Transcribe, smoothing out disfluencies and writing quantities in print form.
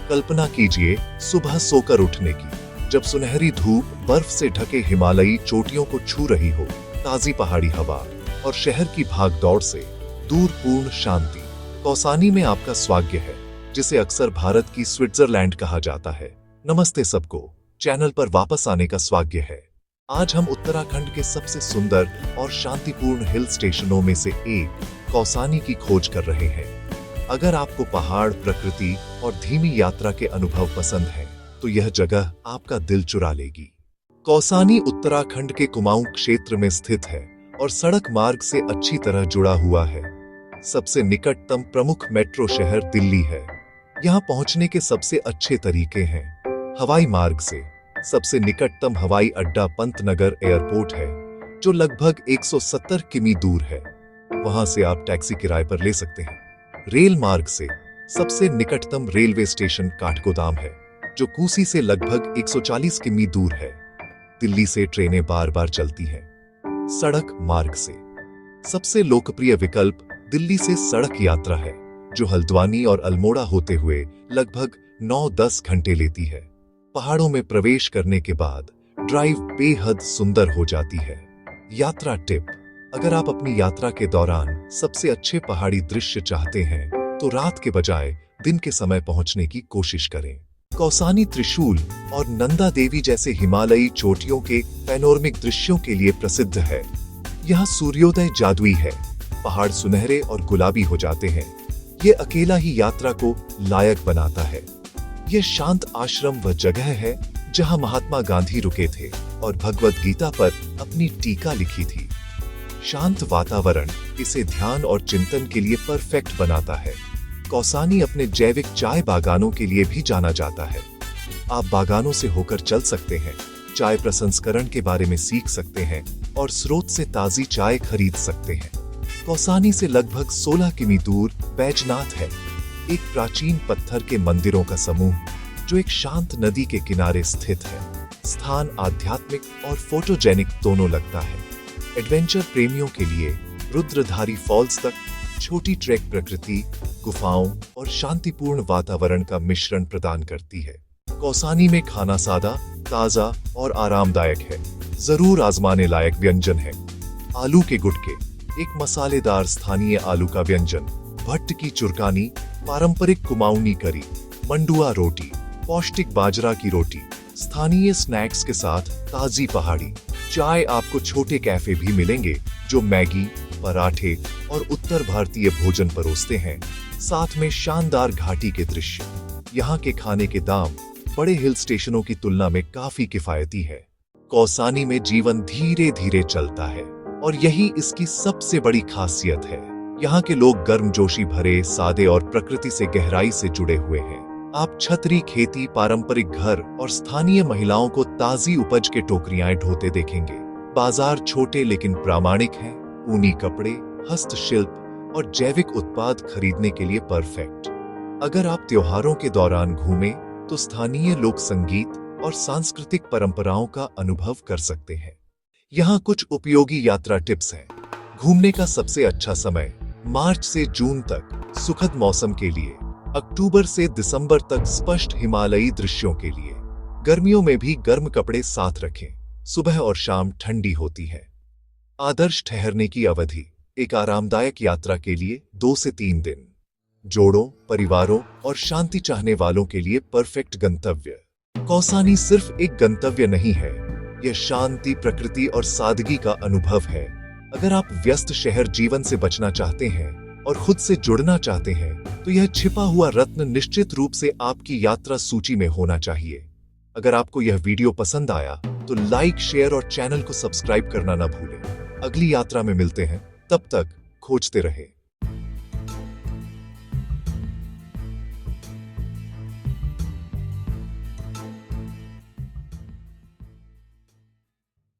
कल्पना कीजिए सुबह सोकर उठने की, जब सुनहरी धूप बर्फ से ढके हिमालयी चोटियों को छू रही हो, ताजी पहाड़ी हवा और शहर की भागदौड़ से दूर पूर्ण शांति। कौसानी में आपका स्वागत है, जिसे अक्सर भारत की स्विट्जरलैंड कहा जाता है। नमस्ते सबको, चैनल पर वापस आने का स्वागत है। आज हम उत्तराखंड के सबसे सुंदर और शांतिपूर्ण हिल स्टेशनों में से एक कौसानी की खोज कर रहे हैं। अगर आपको पहाड़, प्रकृति और धीमी यात्रा के अनुभव पसंद हैं, तो यह जगह आपका दिल चुरा लेगी। कौसानी उत्तराखंड के कुमाऊं क्षेत्र में स्थित है और सड़क मार्ग से अच्छी तरह जुड़ा हुआ है। सबसे निकटतम प्रमुख मेट्रो शहर दिल्ली है। यहाँ पहुंचने के सबसे अच्छे तरीके हैं। हवाई मार्ग से सबसे निकटतम हवाई अड्डा पंतनगर एयरपोर्ट है, जो लगभग 170 किमी दूर है। वहां से आप टैक्सी किराए पर ले सकते हैं। रेल मार्ग से सबसे निकटतम रेलवे स्टेशन काठगोदाम है, जो कूसी से लगभग 140 किमी दूर है। दिल्ली से ट्रेनें बार बार चलती हैं। सड़क मार्ग से सबसे लोकप्रिय विकल्प दिल्ली से सड़क यात्रा है, जो हल्द्वानी और अल्मोड़ा होते हुए लगभग 9-10 घंटे लेती है। पहाड़ों में प्रवेश करने के बाद ड्राइव बेहद सुंदर हो जाती है। यात्रा टिप: अगर आप अपनी यात्रा के दौरान सबसे अच्छे पहाड़ी दृश्य चाहते हैं, तो रात के बजाय दिन के समय पहुंचने की कोशिश करें। कौसानी त्रिशूल और नंदा देवी जैसे हिमालयी चोटियों के पैनोरमिक दृश्यों के लिए प्रसिद्ध है। यहाँ सूर्योदय जादुई है, पहाड़ सुनहरे और गुलाबी हो जाते हैं। ये अकेला ही यात्रा को लायक बनाता है। ये शांत आश्रम वह जगह है जहाँ महात्मा गांधी रुके थे और भगवद गीता पर अपनी टीका लिखी थी। शांत वातावरण इसे ध्यान और चिंतन के लिए परफेक्ट बनाता है। कौसानी अपने जैविक चाय बागानों के लिए भी जाना जाता है। आप बागानों से होकर चल सकते हैं, चाय प्रसंस्करण के बारे में सीख सकते हैं और स्रोत से ताजी चाय खरीद सकते हैं। कौसानी से लगभग 16 किमी दूर बैजनाथ है, एक प्राचीन पत्थर के मंदिरों का समूह जो एक शांत नदी के किनारे स्थित है। स्थान आध्यात्मिक और फोटोजेनिक दोनों लगता है। एडवेंचर प्रेमियों के लिए रुद्रधारी फॉल्स तक छोटी ट्रैक प्रकृति, गुफाओं और शांतिपूर्ण वातावरण का मिश्रण प्रदान करती है। कौसानी में खाना सादा, ताजा और आरामदायक है। जरूर आजमाने लायक व्यंजन है। आलू के गुटके, एक मसालेदार स्थानीय आलू का व्यंजन। भट्ट की चुरकानी, पारंपरिक कुमाऊनी करी। मंडुआ रोटी, पौष्टिक बाजरा की रोटी। स्थानीय स्नैक्स के साथ ताजी पहाड़ी चाय। आपको छोटे कैफे भी मिलेंगे जो मैगी, पराठे और उत्तर भारतीय भोजन परोसते हैं। साथ में शानदार घाटी के दृश्य। यहाँ के खाने के दाम बड़े हिल स्टेशनों की तुलना में काफी किफायती है। कौसानी में जीवन धीरे धीरे चलता है और यही इसकी सबसे बड़ी खासियत है। यहाँ के लोग गर्मजोशी भरे, सादे और प्रकृति से गहराई से जुड़े हुए हैं। आप छतरी, खेती, पारंपरिक घर और स्थानीय महिलाओं को ताजी उपज के टोकरियां ढोते देखेंगे। बाजार छोटे लेकिन प्रामाणिक हैं। ऊनी कपड़े, हस्तशिल्प और जैविक उत्पाद खरीदने के लिए परफेक्ट। अगर आप त्योहारों के दौरान घूमें, तो स्थानीय लोक संगीत और सांस्कृतिक परंपराओं का अनुभव कर सकते हैं। यहाँ कुछ उपयोगी यात्रा टिप्स हैं। घूमने का सबसे अच्छा समय मार्च से जून तक सुखद मौसम के लिए। अक्टूबर से दिसंबर तक स्पष्ट हिमालयी दृश्यों के लिए। गर्मियों में भी गर्म कपड़े साथ रखें। सुबह और शाम ठंडी होती है। आदर्श ठहरने की अवधि: एक आरामदायक यात्रा के लिए 2 से 3 दिन। जोड़ों, परिवारों और शांति चाहने वालों के लिए परफेक्ट गंतव्य। कौसानी सिर्फ एक गंतव्य नहीं है, यह शांति, प्रकृति और सादगी का अनुभव है। अगर आप व्यस्त शहर जीवन से बचना चाहते हैं और खुद से जुड़ना चाहते हैं, तो यह छिपा हुआ रत्न निश्चित रूप से आपकी यात्रा सूची में होना चाहिए। अगर आपको यह वीडियो पसंद आया, तो लाइक, शेयर और चैनल को सब्सक्राइब करना न भूलें। अगली यात्रा में मिलते हैं, तब तक खोजते रहें।